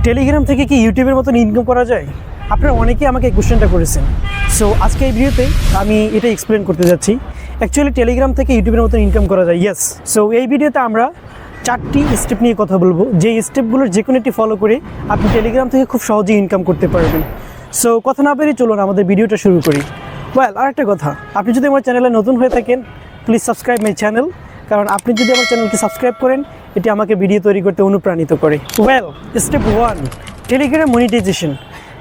Telegram থেকে কি ইউটিউবের মতন ইনকাম করা যায়? আপনারা অনেকেই আমাকে এই কোশ্চেনটা করেছেন। সো আজকে এই ভিডিওতে আমি এটা এক্সপ্লেন করতে যাচ্ছি। অ্যাকচুয়ালি টেলিগ্রাম থেকে ইউটিউবের মতন ইনকাম করা যায়, ইয়েস। সো এই ভিডিওতে আমরা 4টি স্টেপ নিয়ে কথা বলবো, যে স্টেপগুলোর যে কোনো একটি ফলো করে আপনি টেলিগ্রাম থেকে খুব সহজেই ইনকাম করতে পারবেন। সো কথা না বেরিয়ে চলুন আমাদের ভিডিওটা শুরু করি। ওয়েল, আরেকটা কথা, আপনি যদি আমার চ্যানেলে নতুন হয়ে থাকেন প্লিজ সাবস্ক্রাইব মাই চ্যানেল, কারণ আপনি যদি আমার চ্যানেলকে সাবস্ক্রাইব করেন এটি আমাকে ভিডিও তৈরি করতে অনুপ্রাণিত করে। Well, step 1, Telegram monetization.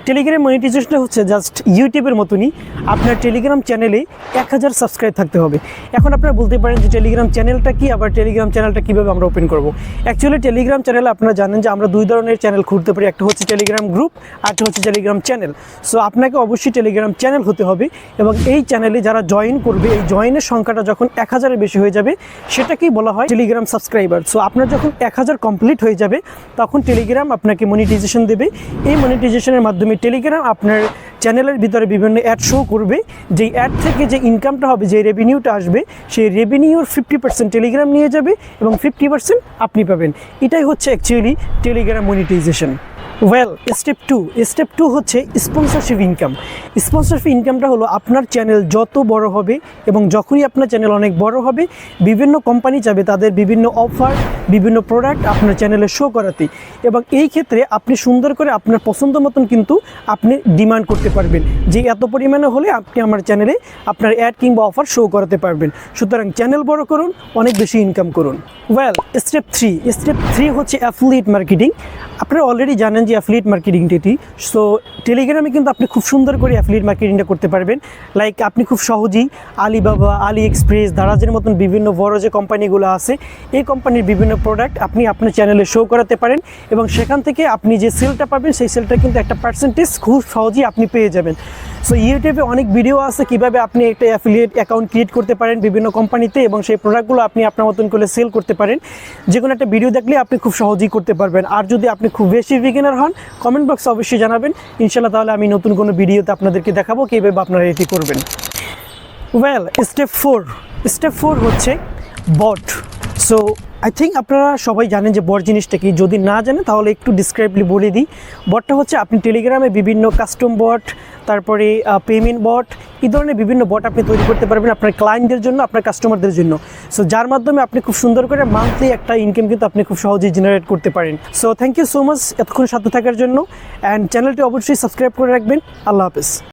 Telegram মনিটাইজেশনটা হচ্ছে জাস্ট ইউটিউবের মতনই। আপনার টেলিগ্রাম চ্যানেলে 1000 সাবস্ক্রাইব থাকতে হবে। এখন আপনারা বলতে পারেন যে টেলিগ্রাম চ্যানেলটা কি, আবার টেলিগ্রাম চ্যানেলটা কীভাবে আমরা ওপেন করব। অ্যাকচুয়ালি টেলিগ্রাম চ্যানেলে আপনারা জানেন যে আমরা 2 ধরনের চ্যানেল খুলতে পারি, একটা হচ্ছে টেলিগ্রাম গ্রুপ আর একটা হচ্ছে টেলিগ্রাম চ্যানেল। সো আপনাকে অবশ্যই টেলিগ্রাম চ্যানেল হতে হবে, এবং এই চ্যানেলে যারা জয়েন করবে এই জয়েনের সংখ্যাটা যখন 1000-এর বেশি হয়ে যাবে সেটাকেই বলা হয় টেলিগ্রাম সাবস্ক্রাইবার। সো আপনার যখন 1000 কমপ্লিট হয়ে যাবে তখন টেলিগ্রাম আপনাকে মনিটাইজেশন দেবে। এই মনিটাইজেশনের মাধ্যমে টেলিগ্রাম আপনার চ্যানেলের ভিতরে বিভিন্ন অ্যাড শো করবে। যেই অ্যাড থেকে যে ইনকামটা হবে, যে রেভিনিউটা আসবে, সেই রেভিনিউর 50% টেলিগ্রাম নিয়ে যাবে এবং 50% আপনি পাবেন। এটাই হচ্ছে actually Telegram monetization. Well, step two হচ্ছে স্পন্সরশিপ ইনকাম। স্পন্সরশিপ ইনকামটা হলো আপনার চ্যানেল যত বড় হবে এবং যখনই আপনার চ্যানেল অনেক বড় হবে বিভিন্ন কোম্পানি চাবে তাদের বিভিন্ন অফার, বিভিন্ন প্রোডাক্ট আপনার চ্যানেলে শো করাতে, এবং এই ক্ষেত্রে আপনি সুন্দর করে আপনার পছন্দ মতন কিন্তু আপনি ডিমান্ড করতে পারবেন যে এত পরিমাণে হলে আপনি আমার চ্যানেলে আপনার অ্যাড কিংবা অফার শো করাতে পারবেন। সুতরাং চ্যানেল বড় করুন, অনেক বেশি ইনকাম করুন। ওয়েল, স্টেপ 3 হচ্ছে অ্যাফিলিয়েট মার্কেটিং। আপনারা অলরেডি জানেন যে অ্যাফিলিয়েট মার্কেটিংটি। সো টেলিগ্রামে কিন্তু আপনি খুব সুন্দর করে অ্যাফিলিয়েট মার্কেটিংটা করতে পারবেন। লাইক আপনি খুব সহজেই আলিবাবা, আলি এক্সপ্রেস, দারাজের মতন বিভিন্ন বড় যে কোম্পানিগুলো আছে এই কোম্পানির বিভিন্ন প্রোডাক্ট আপনি আপনার চ্যানেলে শো করাতে পারেন, এবং সেখান থেকে আপনি যে সেলটা পাবেন সেই সেলটা কিন্তু একটা পার্সেন্টেজ খুব সহজেই আপনি পেয়ে যাবেন। সো ইউটিউবে অনেক ভিডিও আছে কীভাবে আপনি একটা অ্যাফিলিয়েট অ্যাকাউন্ট ক্রিয়েট করতে পারেন বিভিন্ন কোম্পানিতে, এবং সেই প্রোডাক্টগুলো আপনি আপনার মতন করে সেল করতে পারেন। যে কোনো একটা ভিডিও দেখলে আপনি খুব সহজেই করতে পারবেন। আর যদি আপনি খুব বেশি বিগিনার হন কমেন্ট বক্সে অবশ্যই জানাবেন, ইনশাল্লাহ তাহলে আমি নতুন কোনো ভিডিওতে আপনাদেরকে দেখাবো কীভাবে আপনারা এটি করবেন। ওয়েল, স্টেপ 4 হচ্ছে বট। সো আই থিঙ্ক আপনারা সবাই জানেন যে বট জিনিসটা কি। যদি না জানেন তাহলে একটু ডিসক্রাইবলি বলে দিই। বটটা হচ্ছে আপনি টেলিগ্রামে বিভিন্ন কাস্টম বট, তারপরে পেমেন্ট বট, এই ধরনের বিভিন্ন বট আপনি তৈরি করতে পারবেন আপনার ক্লায়েন্টদের জন্য, আপনার কাস্টমারদের জন্য। সো যার মাধ্যমে আপনি খুব সুন্দর করে মান্থলি একটা ইনকাম কিন্তু আপনি খুব সহজেই জেনারেট করতে পারেন। So thank you so much এতক্ষণ সাথে থাকার জন্য, অ্যান্ড চ্যানেলটি অবশ্যই সাবস্ক্রাইব করে রাখবেন। আল্লাহ হাফেজ।